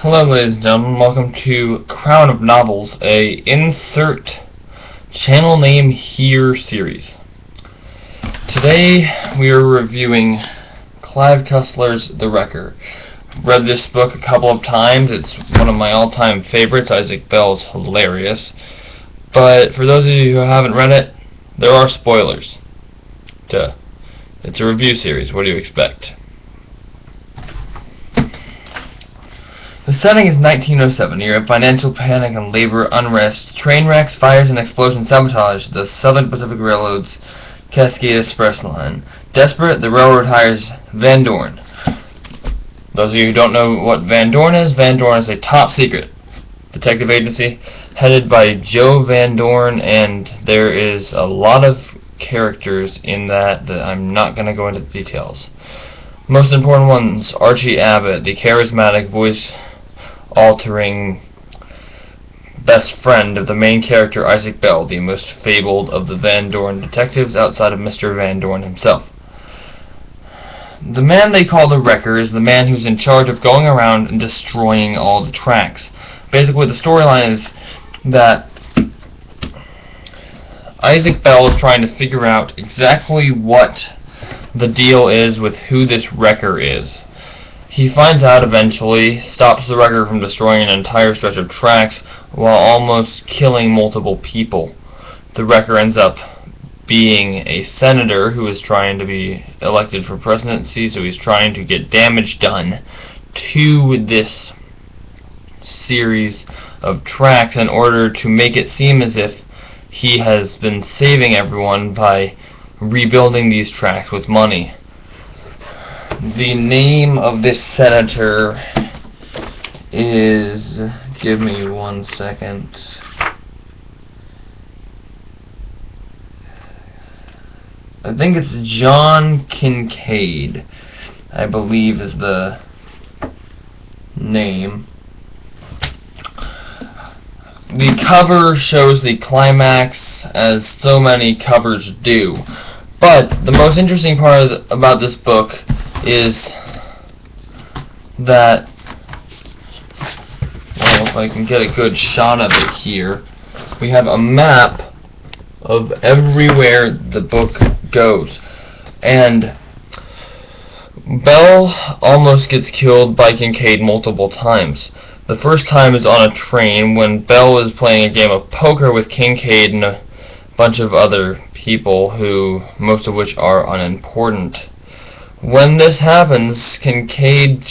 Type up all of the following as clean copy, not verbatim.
Hello ladies and gentlemen, welcome to Crown of Novels, a insert channel name here series. Today we are reviewing Clive Cussler's The Wrecker. I've read this book a couple of times. It's one of my all-time favorites. Isaac Bell's hilarious. But for those of you who haven't read it, there are spoilers. Duh. It's a review series. What do you expect? The setting is 1907, a year of financial panic and labor unrest. Train wrecks, fires, and explosions sabotage the Southern Pacific Railroad's Cascade Express line. Desperate, the railroad hires Van Dorn. Those of you who don't know what Van Dorn is a top-secret detective agency headed by Joe Van Dorn, and there is a lot of characters in that I'm not going to go into the details. Most important ones: Archie Abbott, the charismatic, voice-altering best friend of the main character Isaac Bell, the most fabled of the Van Dorn detectives outside of Mr. Van Dorn himself. The man they call the Wrecker is the man who's in charge of going around and destroying all the tracks. Basically, the storyline is that Isaac Bell is trying to figure out exactly what the deal is with who this Wrecker is. He finds out eventually, stops the Wrecker from destroying an entire stretch of tracks while almost killing multiple people. The Wrecker ends up being a senator who is trying to be elected for presidency, so he's trying to get damage done to this series of tracks in order to make it seem as if he has been saving everyone by rebuilding these tracks with money. The name of this senator is... give me 1 second. I think it's John Kincaid, I believe is the name. The cover shows the climax, as so many covers do. But the most interesting part about this book is that, well, if I can get a good shot of it here, we have a map of everywhere the book goes. And Bell almost gets killed by Kincaid multiple times. The first time is on a train when Bell is playing a game of poker with Kincaid and a bunch of other people, who most of which are unimportant. When this happens, Kincaid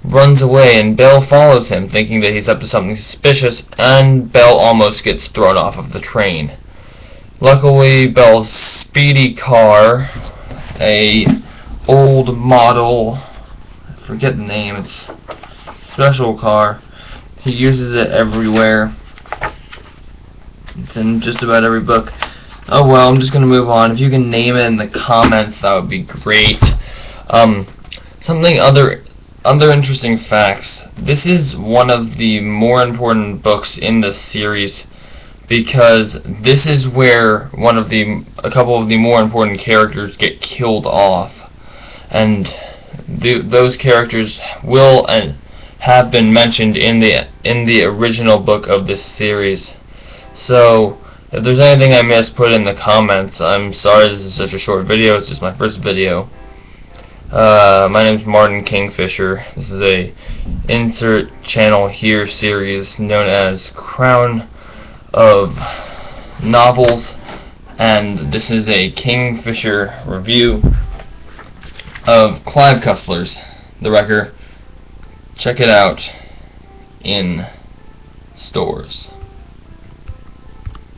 runs away and Bell follows him, thinking that he's up to something suspicious, and Bell almost gets thrown off of the train. Luckily, Bell's speedy car, a old model, I forget the name, it's a special car, he uses it everywhere. It's in just about every book. Oh well, I'm just going to move on. If you can name it in the comments, that would be great. Other interesting facts. This is one of the more important books in the series because this is where a couple of the more important characters get killed off, and those characters will and have been mentioned in the original book of this series. So, if there's anything I missed, put it in the comments. I'm sorry this is such a short video. It's just my first video. My name is Martin Kingfisher. This is a insert channel here series known as Crown of Novels, and this is a Kingfisher review of Clive Cussler's The Wrecker. Check it out in stores.